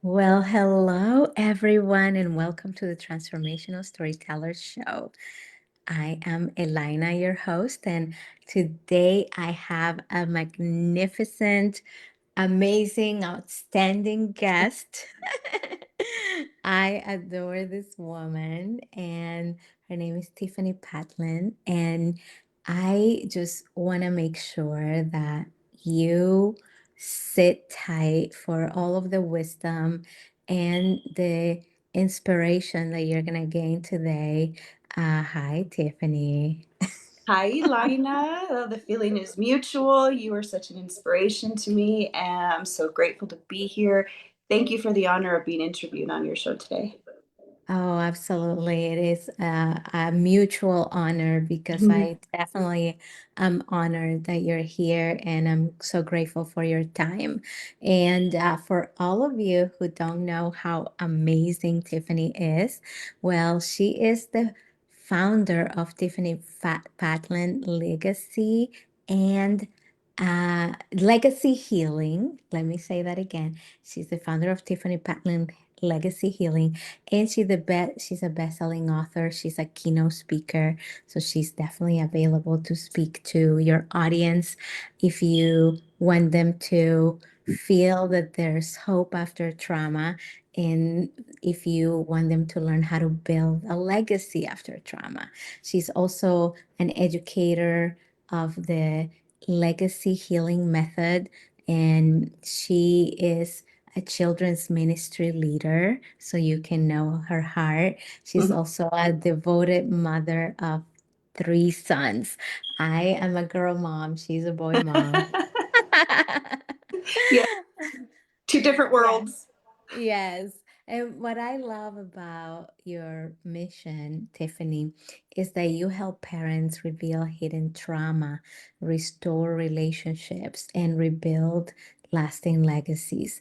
Well, hello everyone, and welcome to the Transformational Storytellers show. I am Elena, your host, and today I have a magnificent, amazing, outstanding guest. I adore this woman, and her name is Tiffani Patlan. And I just want to make sure that you sit tight for all of the wisdom and the inspiration that you're going to gain today. Hi, Tiffany. Hi, Elina. The feeling is mutual. You are such an inspiration to me, and I'm so grateful to be here. Thank you for the honor of being interviewed on your show today. Oh, absolutely. It is a mutual honor because Mhm. I definitely am honored that you're here and I'm so grateful for your time. And for all of you who don't know how amazing Tiffany is, well, she is the founder of Tiffany Patlan Legacy and Legacy Healing. Let me say that again. She's the founder of Tiffany Patlan Legacy Healing, and she's a best-selling author. She's a keynote speaker, so she's definitely available to speak to your audience if you want them to feel that there's hope after trauma, and if you want them to learn how to build a legacy after trauma. She's also an educator of the legacy healing method, and she is a children's ministry leader, so you can know her heart. She's also a devoted mother of three sons. I am a girl mom, she's a boy mom. Yeah, two different Yes. worlds. Yes. And what I love about your mission, Tiffany, is that you help parents reveal hidden trauma, restore relationships, and rebuild lasting legacies.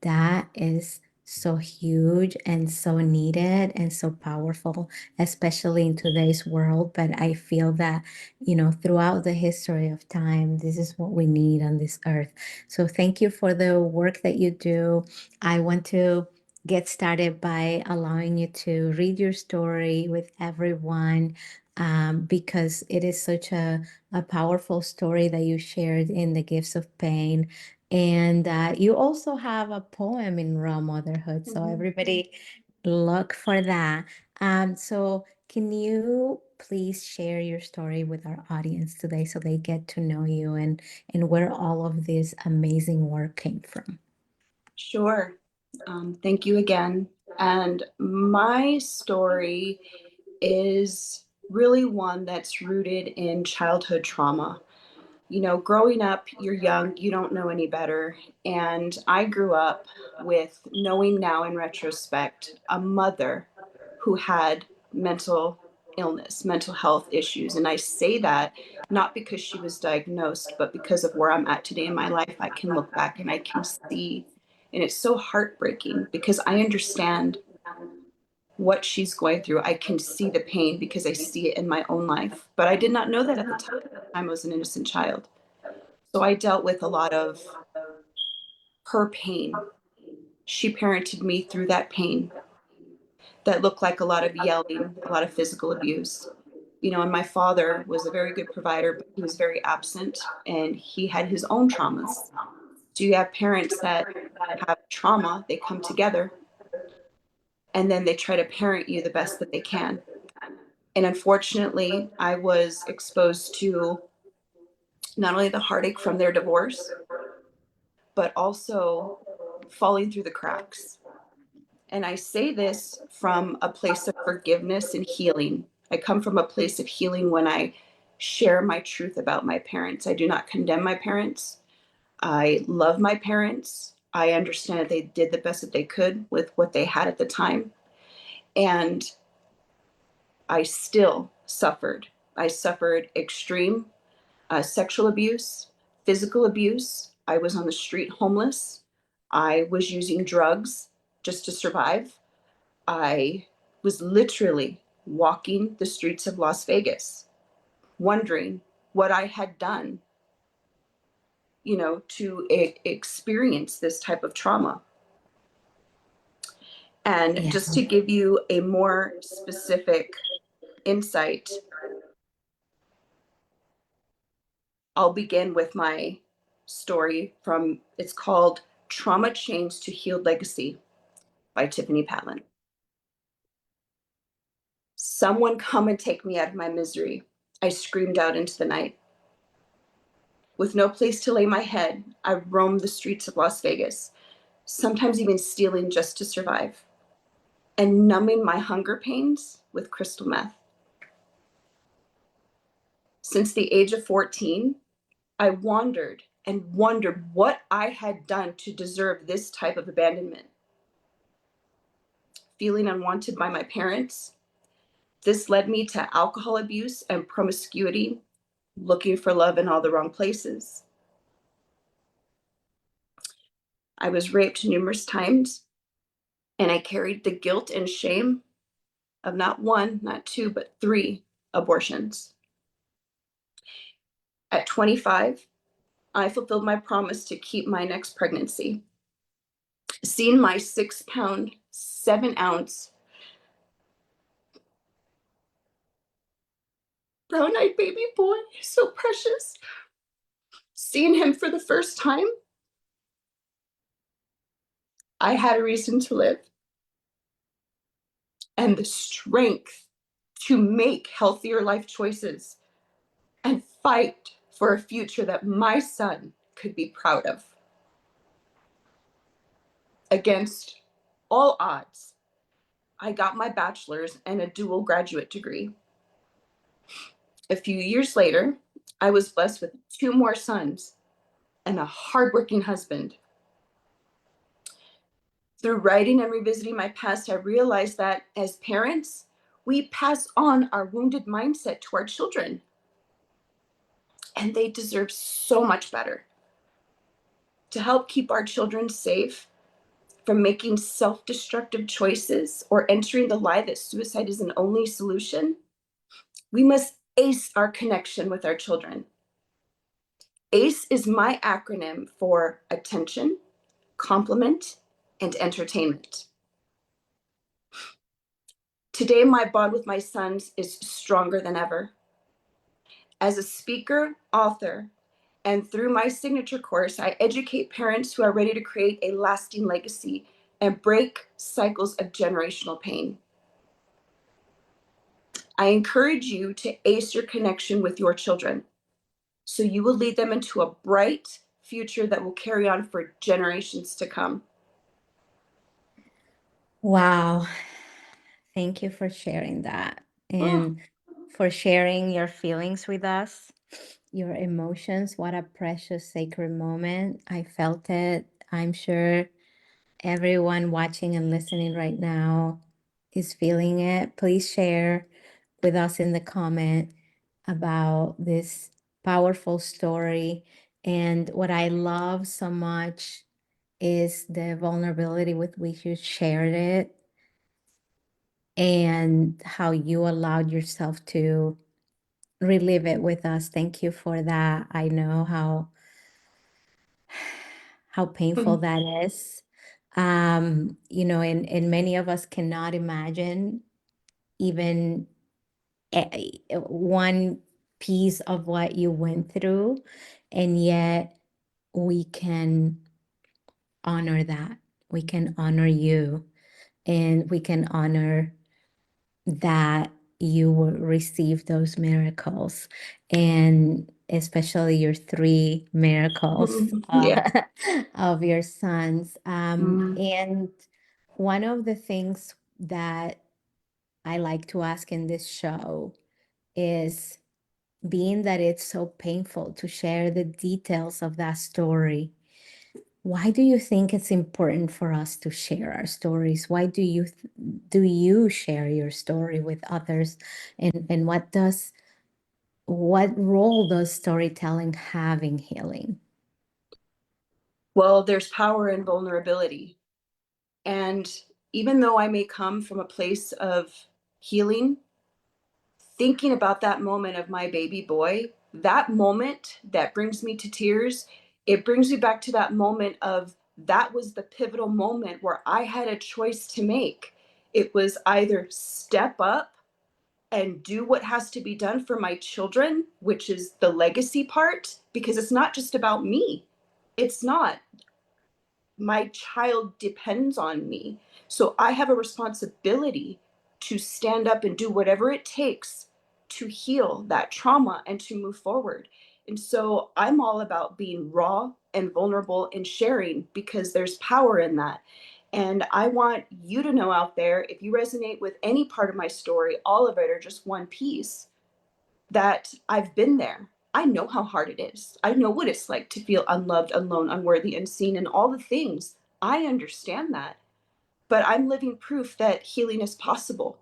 That is so huge and so needed and so powerful, especially in today's world. But I feel that, throughout the history of time, this is what we need on this earth. So thank you for the work that you do. I want to get started by allowing you to read your story with everyone, because it is such a powerful story that you shared in The Gifts of Pain. And you also have a poem in Raw Motherhood. So Mhm. everybody look for that. So can you please share your story with our audience today so they get to know you and where all of this amazing work came from? Sure. Thank you again. And my story is really one that's rooted in childhood trauma. Growing up, you're young, you don't know any better. And I grew up with knowing now in retrospect a mother who had mental illness, mental health issues. And I say that not because she was diagnosed, but because of where I'm at today in my life. I can look back and I can see. And it's so heartbreaking because I understand what she's going through. I can see the pain because I see it in my own life. But I did not know that at the time. I was an innocent child. So I dealt with a lot of her pain. She parented me through that pain that looked like a lot of yelling, a lot of physical abuse. And my father was a very good provider, but he was very absent and he had his own traumas. So you have parents that have trauma, they come together and then they try to parent you the best that they can. And unfortunately, I was exposed to not only the heartache from their divorce, but also falling through the cracks. And I say this from a place of forgiveness and healing. I come from a place of healing when I share my truth about my parents. I do not condemn my parents. I love my parents. I understand that they did the best that they could with what they had at the time. And I still suffered. I suffered extreme sexual abuse, physical abuse. I was on the street homeless. I was using drugs just to survive. I was literally walking the streets of Las Vegas, wondering what I had done, to experience this type of trauma. And Yeah. just to give you a more specific insight, I'll begin with my story from, it's called Trauma Chains to Healed Legacy by Tiffani Patlan. Someone come and take me out of my misery, I screamed out into the night. With no place to lay my head, I roamed the streets of Las Vegas, sometimes even stealing just to survive, and numbing my hunger pains with crystal meth. Since the age of 14, I wandered and wondered what I had done to deserve this type of abandonment. Feeling unwanted by my parents, this led me to alcohol abuse and promiscuity, looking for love in all the wrong places. I was raped numerous times, and I carried the guilt and shame of not one, not two, but three abortions. At 25, I fulfilled my promise to keep my next pregnancy. Seeing my 6 pound, 7 ounce brown eyed baby boy, so precious, seeing him for the first time, I had a reason to live and the strength to make healthier life choices and fight for a future that my son could be proud of. Against all odds, I got my bachelor's and a dual graduate degree. A few years later, I was blessed with 2 more sons and a hardworking husband. Through writing and revisiting my past, I realized that as parents, we pass on our wounded mindset to our children, and they deserve so much better. To help keep our children safe from making self destructive choices or entering the lie that suicide is an only solution, we must ace our connection with our children. ACE is my acronym for attention, compliment, and entertainment. Today, my bond with my sons is stronger than ever. As a speaker, author, and through my signature course, I educate parents who are ready to create a lasting legacy and break cycles of generational pain. I encourage you to ace your connection with your children so you will lead them into a bright future that will carry on for generations to come. Wow. Thank you for sharing that Oh, and for sharing your feelings with us, your emotions. What a precious, sacred moment. I felt it. I'm sure everyone watching and listening right now is feeling it. Please share with us in the comment about this powerful story. And what I love so much is the vulnerability with which you shared it and how you allowed yourself to relive it with us. Thank you for that. I know how painful mm, that is. And many of us cannot imagine even one piece of what you went through, and yet we can honor that. We can honor you, and we can honor that you will receive those miracles, and especially your three miracles yeah. of your sons. Mm. And one of the things that I like to ask in this show is, being that it's so painful to share the details of that story, why do you think it's important for us to share our stories? Why do you share your story with others? And what role does storytelling have in healing? Well, there's power in vulnerability. And even though I may come from a place of healing, thinking about that moment of my baby boy, that moment that brings me to tears, it brings me back to that moment of that was the pivotal moment where I had a choice to make. It was either step up and do what has to be done for my children, which is the legacy part, because it's not just about me. It's not. My child depends on me. So I have a responsibility to stand up and do whatever it takes to heal that trauma and to move forward. And so I'm all about being raw and vulnerable and sharing because there's power in that. And I want you to know out there, if you resonate with any part of my story, all of it or just one piece, that I've been there. I know how hard it is. I know what it's like to feel unloved, alone, unworthy, unseen, and all the things. I understand that. But I'm living proof that healing is possible.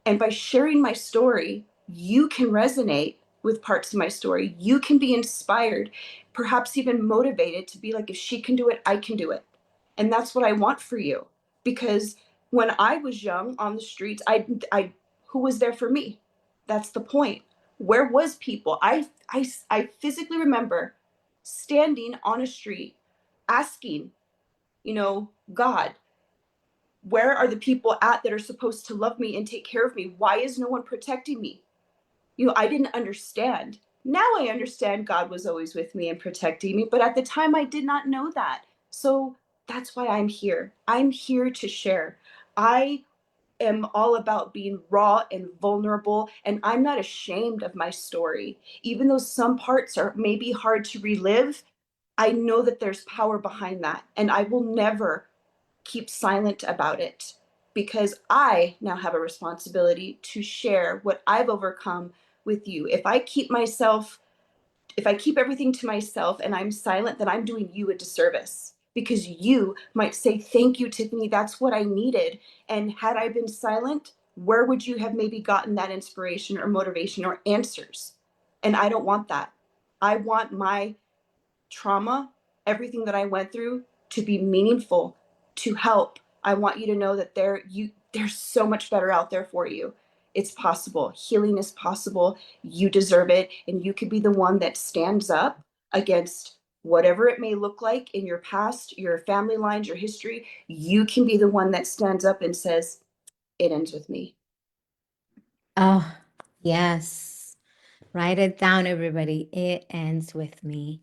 And by sharing my story, you can resonate with parts of my story. You can be inspired, perhaps even motivated to be like, if she can do it, I can do it. And that's what I want for you. Because when I was young on the streets, who was there for me? That's the point. Where was people? I physically remember standing on a street asking, God, where are the people at that are supposed to love me and take care of me? Why is no one protecting me? I didn't understand. Now I understand God was always with me and protecting me, but at the time I did not know that. So that's why I'm here. I'm here to share. I am all about being raw and vulnerable, and I'm not ashamed of my story. Even though some parts are maybe hard to relive, I know that there's power behind that, and I will never keep silent about it because I now have a responsibility to share what I've overcome with you. If I keep everything to myself and I'm silent, then I'm doing you a disservice because you might say, "Thank you, Tiffani. That's what I needed." And had I been silent, where would you have maybe gotten that inspiration or motivation or answers? And I don't want that. I want my trauma, everything that I went through, to be meaningful, to help. I want you to know that there's so much better out there for you. It's possible. Healing is possible. You deserve it, and you could be the one that stands up against whatever it may look like in your past, your family lines, your history. You can be the one that stands up and says, "It ends with me." Oh, yes. Write it down, everybody. It ends with me.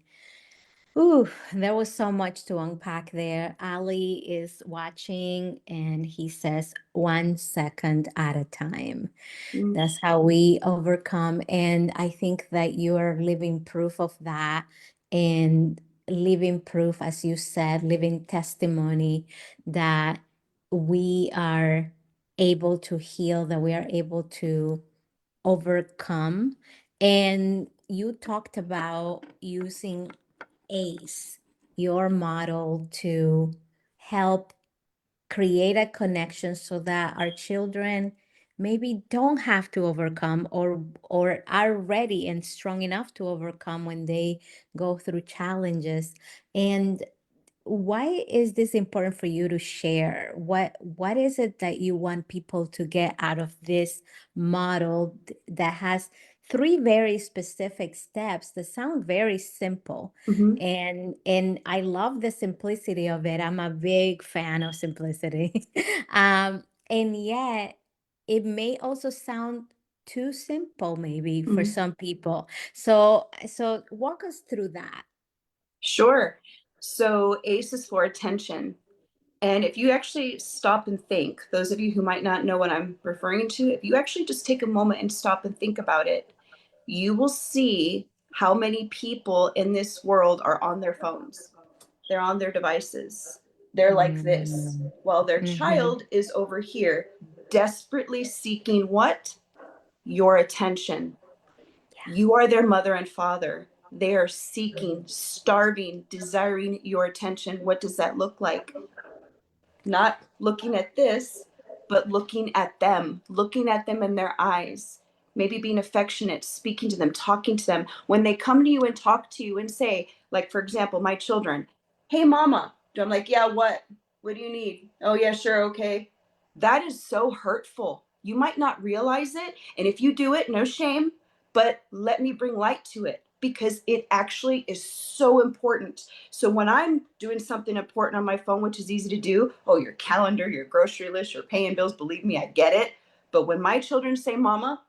Ooh, there was so much to unpack there. Ali is watching and he says, 1 second at a time. Mm. That's how we overcome. And I think that you are living proof of that and living proof, as you said, living testimony that we are able to heal, that we are able to overcome. And you talked about using ACE, your model, to help create a connection so that our children maybe don't have to overcome or are ready and strong enough to overcome when they go through challenges. And why is this important for you to share? What is it that you want people to get out of this model that has three very specific steps that sound very simple? Mhm. And I love the simplicity of it. I'm a big fan of simplicity. And yet it may also sound too simple maybe for Mhm. some people. So walk us through that. Sure. So ACE is for attention. And if you actually stop and think, those of you who might not know what I'm referring to, if you actually just take a moment and stop and think about it, you will see how many people in this world are on their phones. They're on their devices. They're like this, Mm. while their Mhm. child is over here, desperately seeking what? Your attention. You are their mother and father. They are seeking, starving, desiring your attention. What does that look like? Not looking at this, but looking at them in their eyes, maybe being affectionate, speaking to them, talking to them. When they come to you and talk to you and say, like, for example, my children, "Hey, mama." I'm like, "Yeah, what? What do you need?" "Oh, yeah, sure, okay." That is so hurtful. You might not realize it. And if you do it, no shame, but let me bring light to it because it actually is so important. So when I'm doing something important on my phone, which is easy to do, oh, your calendar, your grocery list, your paying bills, believe me, I get it. But when my children say, Mama,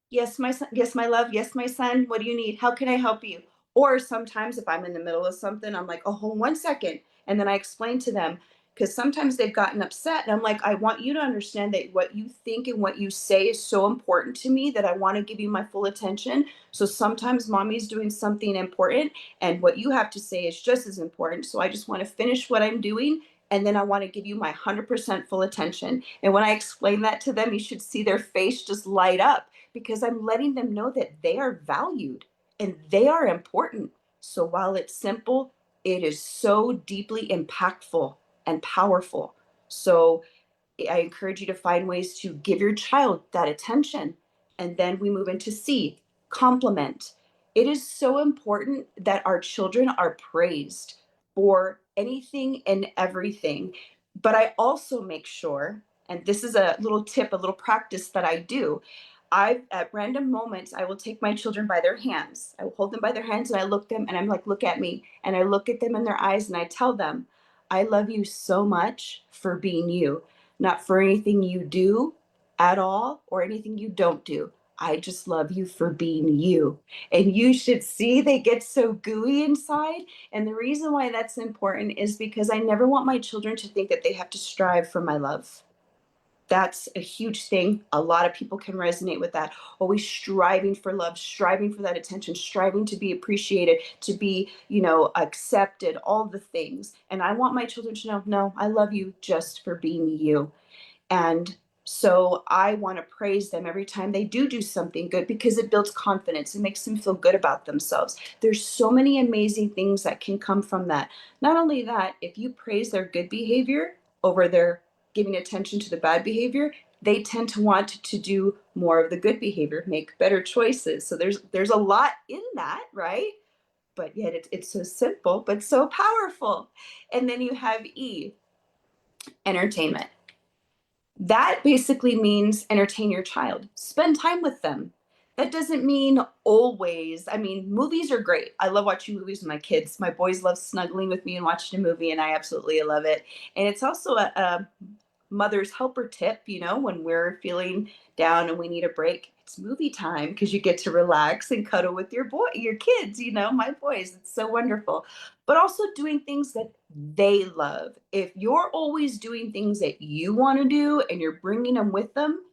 yes, my son, yes, my love, yes, my son, what do you need? How can I help you? Or sometimes if I'm in the middle of something, I'm like, oh, hold on 1 second. And then I explain to them, because sometimes they've gotten upset. And I'm like, I want you to understand that what you think and what you say is so important to me that I want to give you my full attention. So sometimes mommy's doing something important, and what you have to say is just as important. So I just want to finish what I'm doing. And then I want to give you my 100% full attention. And when I explain that to them, you should see their face just light up, because I'm letting them know that they are valued and they are important. So while it's simple, it is so deeply impactful and powerful. So I encourage you to find ways to give your child that attention. And then we move into C, compliment. It is so important that our children are praised for anything and everything. But I also make sure, and this is a little tip, a little practice that I do. At random moments, I will take my children by their hands. I will hold them by their hands and I look them and I'm like, look at me. And I look at them in their eyes and I tell them, I love you so much for being you, not for anything you do at all or anything you don't do. I just love you for being you. And you should see they get so gooey inside. And the reason why that's important is because I never want my children to think that they have to strive for my love. That's a huge thing. A lot of people can resonate with that. Always striving for love, striving for that attention, striving to be appreciated, to be, accepted, all the things. And I want my children to know, no, I love you just for being you. And so I want to praise them every time they do something good, because it builds confidence. It makes them feel good about themselves. There's so many amazing things that can come from that. Not only that, if you praise their good behavior over their giving attention to the bad behavior, they tend to want to do more of the good behavior, make better choices. So there's a lot in that, right? But yet it's so simple, but so powerful. And then you have E, entertainment. That basically means entertain your child, spend time with them. That doesn't mean always. I mean, movies are great. I love watching movies with my kids. My boys love snuggling with me and watching a movie, and I absolutely love it. And it's also a mother's helper tip, when we're feeling down and we need a break. It's movie time, because you get to relax and cuddle with your kids, my boys. It's so wonderful. But also doing things that they love. If you're always doing things that you want to do and you're bringing them with them,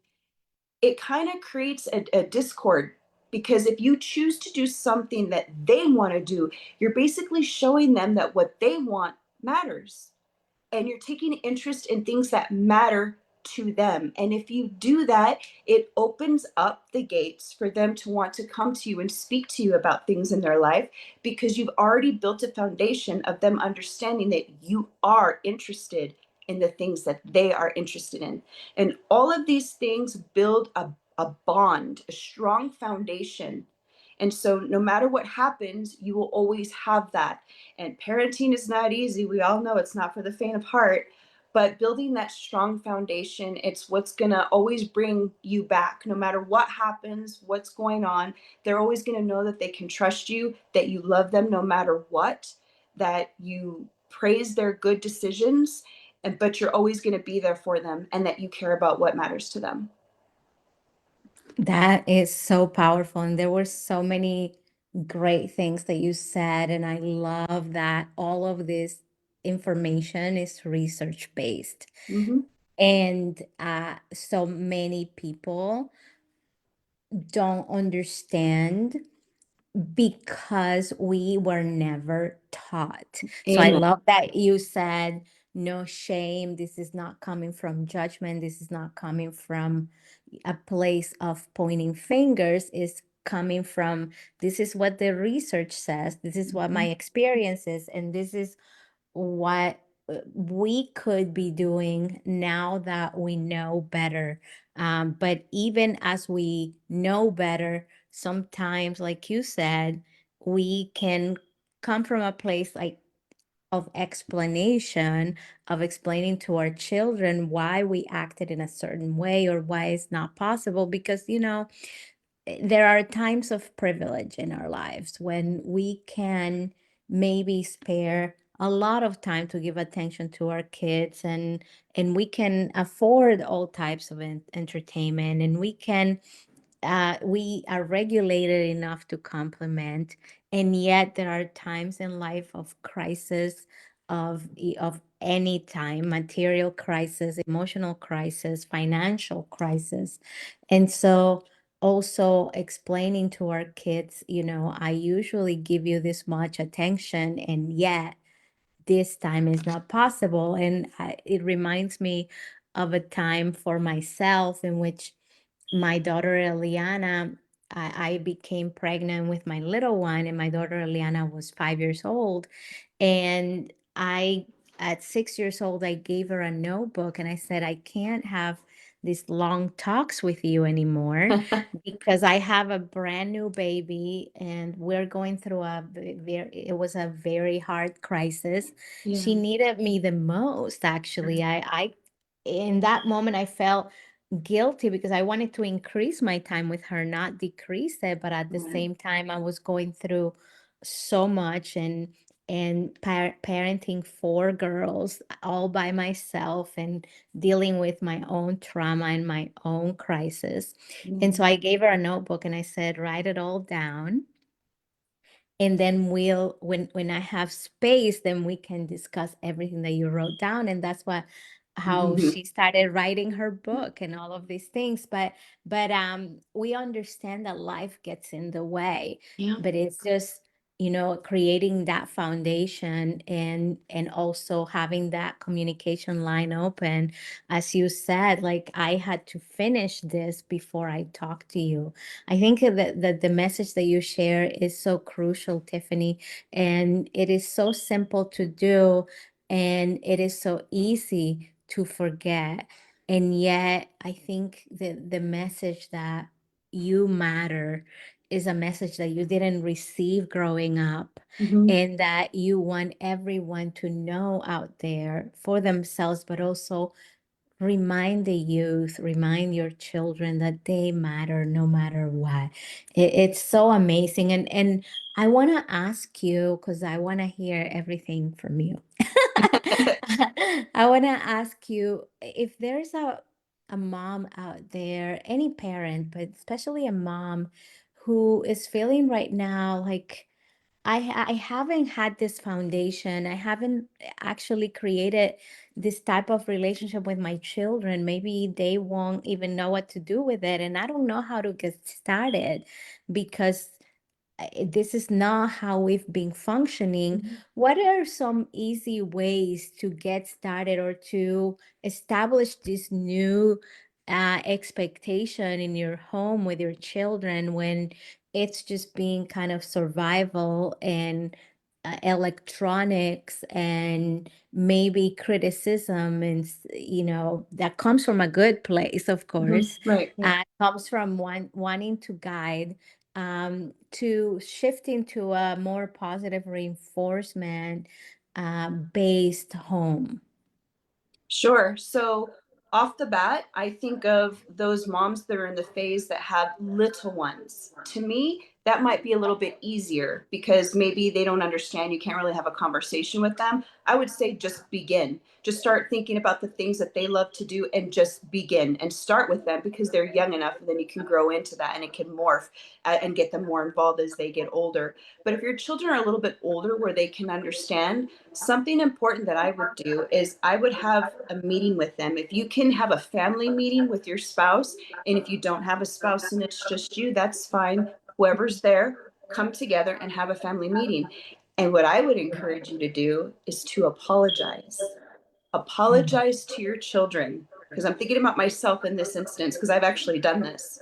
it kind of creates a discord. Because if you choose to do something that they want to do, you're basically showing them that what they want matters, and you're taking interest in things that matter to them. And if you do that, it opens up the gates for them to want to come to you and speak to you about things in their life, because you've already built a foundation of them understanding that you are interested in the things that they are interested in. And all of these things build a bond, a strong foundation. And so no matter what happens, you will always have that. And parenting is not easy. We all know it's not for the faint of heart, but building that strong foundation, it's what's going to always bring you back. No matter what happens, what's going on, they're always going to know that they can trust you, that you love them no matter what, that you praise their good decisions, but you're always going to be there for them, and that you care about what matters to them. That is so powerful. And there were so many great things that you said. And I love that all of this information is research based. Hmm. And so many people don't understand because we were never taught. So I Amen. love that you said no shame. This is not coming from judgment. This is not coming from a place of pointing fingers. It's coming from this is what the research says. This is what my Mhm. experience is. And this is what we could be doing now that we know better. But even as we know better, sometimes, like you said, we can come from a place like of explanation, of explaining to our children why we acted in a certain way or why it's not possible. Because, there are times of privilege in our lives when we can maybe spare a lot of time to give attention to our kids, and we can afford all types of entertainment, and we are regulated enough to complement, and yet there are times in life of crisis, of any time, material crisis, emotional crisis, financial crisis. And so also explaining to our kids, I usually give you this much attention, and yet this time is not possible. And it reminds me of a time for myself in which my daughter Eliana, I became pregnant with my little one, and my daughter Eliana was 5 years old. And at 6 years old, I gave her a notebook and I said, I can't have these long talks with you anymore because I have a brand new baby and we're going through it was a very hard crisis. She Yeah. needed me the most, actually. In that moment, I felt guilty because I wanted to increase my time with her, not decrease it. But at the Right. same time, I was going through so much, and parenting four girls all by myself and dealing with my own trauma and my own crisis. And Yeah. so I gave her a notebook and I said, write it all down, and then when I have space, then we can discuss everything that you wrote down. And that's what how Mhm. she started writing her book and all of these things. But we understand that life gets in the way, Yeah. but it's just, creating that foundation, and also having that communication line open. As you said, like, I had to finish this before I talk to you. I think that the message that you share is so crucial, Tiffany, and it is so simple to do, and it is so easy to forget. And yet, I think the message that you matter is a message that you didn't receive growing up, Mhm. and that you want everyone to know out there for themselves, but also remind the youth, remind your children that they matter no matter what. It's so amazing. And I want to ask you, because I want to hear everything from you. I want to ask you if there's a mom out there, any parent, but especially a mom who is feeling right now like, I haven't had this foundation. I haven't actually created this type of relationship with my children. Maybe they won't even know what to do with it. And I don't know how to get started because this is not how we've been functioning. Mhm. What are some easy ways to get started or to establish this new expectation in your home with your children when it's just being kind of survival and electronics and maybe criticism, and that comes from a good place, of Mhm. course. Right. Right. Comes from wanting to guide, to shifting to a more positive reinforcement based home. Sure. So off the bat, I think of those moms that are in the phase that have little ones. To me, that might be a little bit easier because maybe they don't understand. You can't really have a conversation with them. I would say just begin. Just start thinking about the things that they love to do and just begin and start with them because they're young enough. And then you can grow into that and it can morph and get them more involved as they get older. But if your children are a little bit older where they can understand, something important that I would do is I would have a meeting with them. If you can have a family meeting with your spouse, and if you don't have a spouse and it's just you, that's fine. Whoever's there, come together and have a family meeting. And what I would encourage you to do is to apologize. Mhm. Apologize to your children. Because I'm thinking about myself in this instance, because I've actually done this.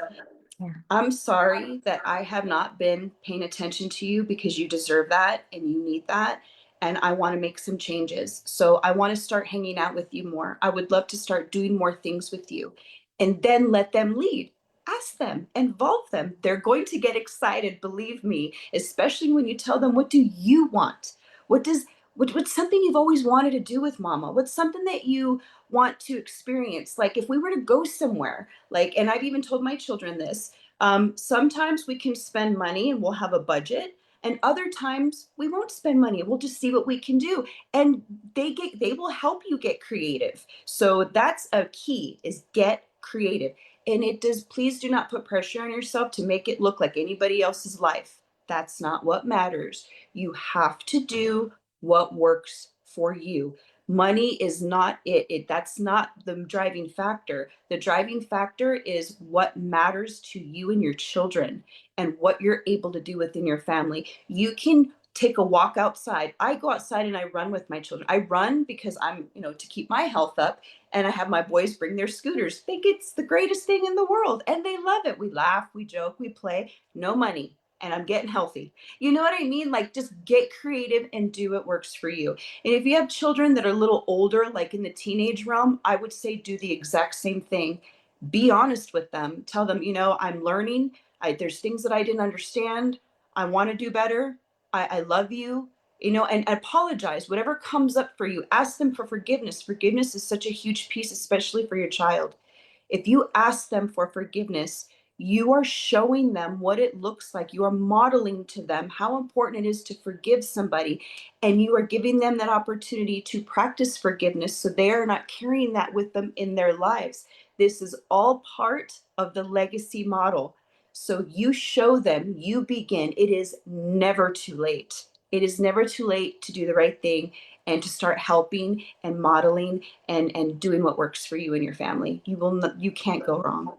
Yeah. I'm sorry that I have not been paying attention to you because you deserve that and you need that. And I want to make some changes. So I want to start hanging out with you more. I would love to start doing more things with you and then let them lead. Ask them, involve them. They're going to get excited, believe me, especially when you tell them, what do you want? What does what's something you've always wanted to do with mama? What's something that you want to experience? Like if we were to go somewhere, like, and I've even told my children this, Sometimes we can spend money and we'll have a budget, and other times we won't spend money. We'll just see what we can do, and they will help you get creative. So that's a key, is get creative. And it does, please do not put pressure on yourself to make it look like anybody else's life. That's not what matters. You have to do what works for you. Money is not that's not the driving factor. The driving factor is what matters to you and your children, and what you're able to do within your family. You can take a walk outside. I go outside and I run with my children. I run because I'm, to keep my health up, and I have my boys bring their scooters. Think it's the greatest thing in the world, and they love it. We laugh, we joke, we play. No money, and I'm getting healthy. You know what I mean? Like, just get creative and do what works for you. And if you have children that are a little older, like in the teenage realm, I would say do the exact same thing. Be honest with them. Tell them, I'm learning. There's things that I didn't understand. I want to do better. I love you, and apologize. Whatever comes up for you, ask them for forgiveness. Forgiveness is such a huge piece, especially for your child. If you ask them for forgiveness, you are showing them what it looks like. You are modeling to them how important it is to forgive somebody. And you are giving them that opportunity to practice forgiveness so they are not carrying that with them in their lives. This is all part of the legacy model. So you show them, you begin. It is never too late. It is never too late to do the right thing and to start helping and modeling and doing what works for you and your family. You can't go wrong.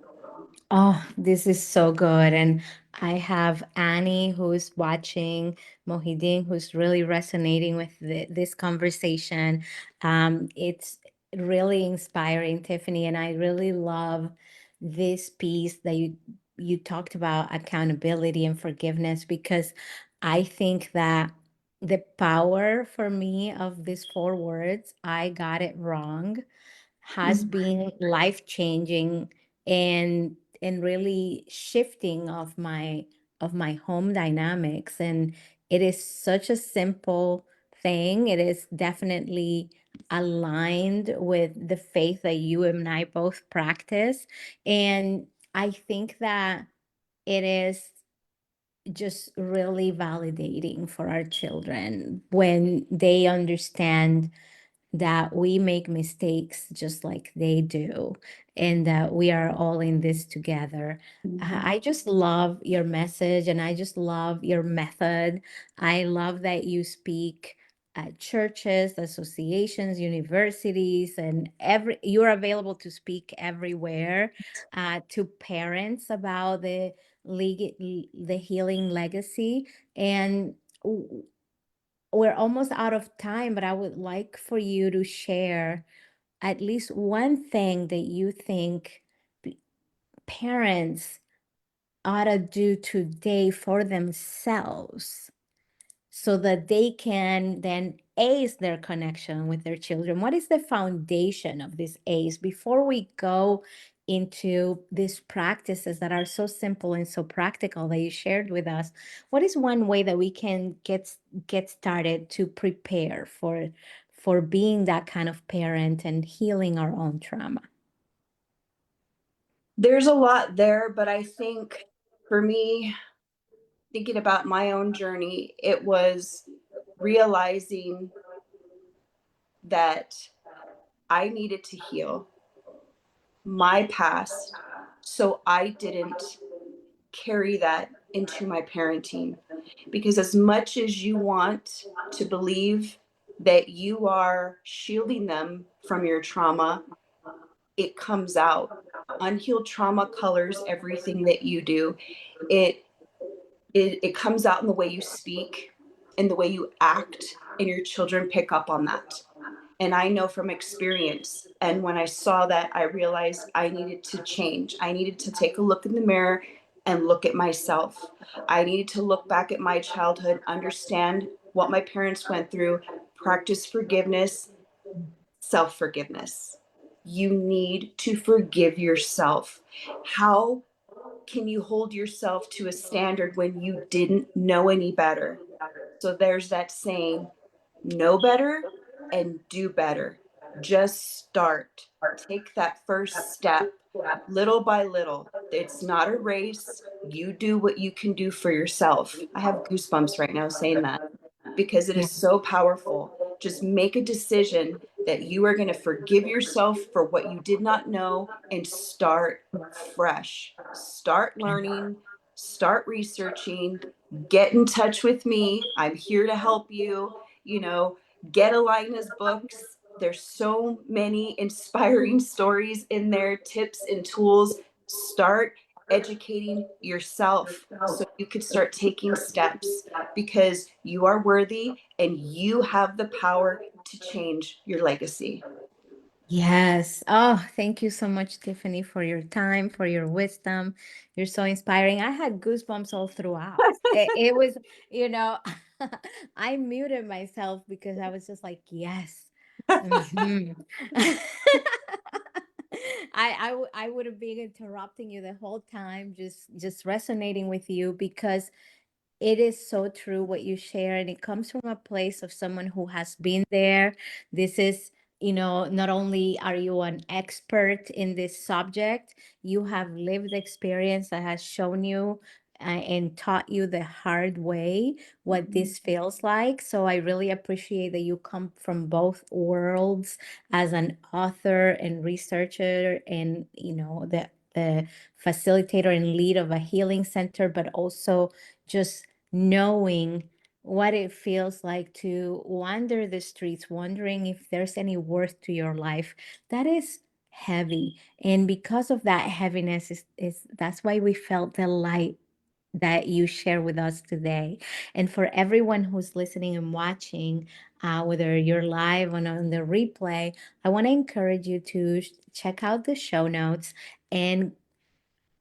Oh, this is so good. And I have Annie who's watching, Mohideen who's really resonating with this conversation. It's really inspiring, Tiffany, and I really love this piece that you talked about accountability and forgiveness, because I think that the power for me of these four words, I got it wrong, has Mhm. been life changing, and really shifting of my home dynamics. And it is such a simple thing. It is definitely aligned with the faith that you and I both practice. And I think that it is just really validating for our children when they understand that we make mistakes just like they do, and that we are all in this together. Mhm. I just love your message, and I just love your method. I love that you speak at churches, associations, universities, and you're available to speak everywhere, to parents about the healing legacy. And we're almost out of time, but I would like for you to share at least one thing that you think p- parents ought to do today for themselves so that they can then ace their connection with their children. What is the foundation of this ace before we go into these practices that are so simple and so practical that you shared with us? What is one way that we can get started to prepare for being that kind of parent and healing our own trauma? There's a lot there, but I think for me, thinking about my own journey, it was realizing that I needed to heal my past so I didn't carry that into my parenting. Because as much as you want to believe that you are shielding them from your trauma, it comes out. Unhealed trauma colors everything that you do. It it comes out in the way you speak, in the way you act, and your children pick up on that. And I know from experience. And when I saw that, I realized I needed to change. I needed to take a look in the mirror and look at myself. I needed to look back at my childhood, understand what my parents went through, practice forgiveness, self forgiveness. You need to forgive yourself. How can you hold yourself to a standard when you didn't know any better? So there's that saying, know better and do better. Just start. Take that first step little by little. It's not a race. You do what you can do for yourself. I have goosebumps right now saying that because it Yeah. is so powerful. Just make a decision that you are going to forgive yourself for what you did not know and start fresh. Start learning, start researching, get in touch with me. I'm here to help you. You know, get Alina's books. There's so many inspiring stories in there, tips and tools. Start educating yourself so you could start taking steps because you are worthy and you have the power to change your legacy. Yes. Oh, thank you so much, Tiffany, for your time, for your wisdom. You're so inspiring. I had goosebumps all throughout. It was, you know, I muted myself because I was just like, yes. Mhm. I would have been interrupting you the whole time, just resonating with you because it is so true what you share, and it comes from a place of someone who has been there. This is, not only are you an expert in this subject, you have lived experience that has shown you and taught you the hard way what Mhm. this feels like. So I really appreciate that you come from both worlds as an author and researcher, and the facilitator and lead of a healing center, but also just knowing what it feels like to wander the streets, wondering if there's any worth to your life. That is heavy. And because of that heaviness is that's why we felt the light that you share with us today. And for everyone who's listening and watching, whether you're live or on the replay, I want to encourage you to check out the show notes and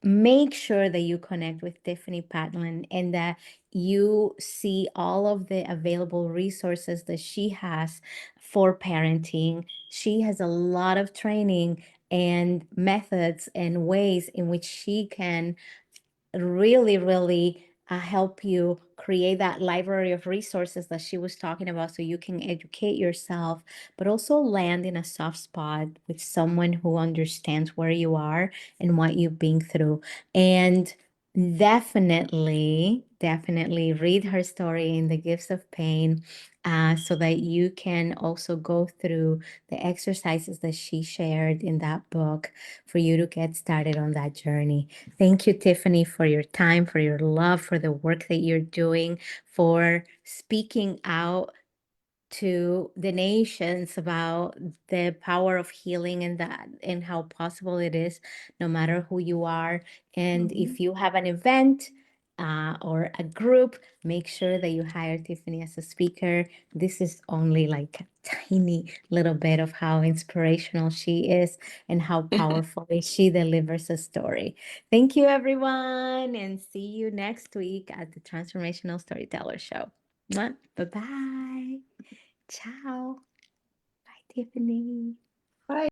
make sure that you connect with Tiffani Patlan and that you see all of the available resources that she has for parenting. She has a lot of training and methods and ways in which she can really, really help you create that library of resources that she was talking about so you can educate yourself, but also land in a soft spot with someone who understands where you are and what you've been through. And definitely, definitely read her story in The Gifts of Pain, so that you can also go through the exercises that she shared in that book for you to get started on that journey. Thank you, Tiffani, for your time, for your love, for the work that you're doing, for speaking out to the nations about the power of healing and that and how possible it is no matter who you are. And Mhm. if you have an event or a group, make sure that you hire Tiffani as a speaker. This is only like a tiny little bit of how inspirational she is and how powerfully she delivers a story. Thank you, everyone, and see you next week at the Transformational Storyteller Show. Bye bye. Ciao. Bye, Tiffany.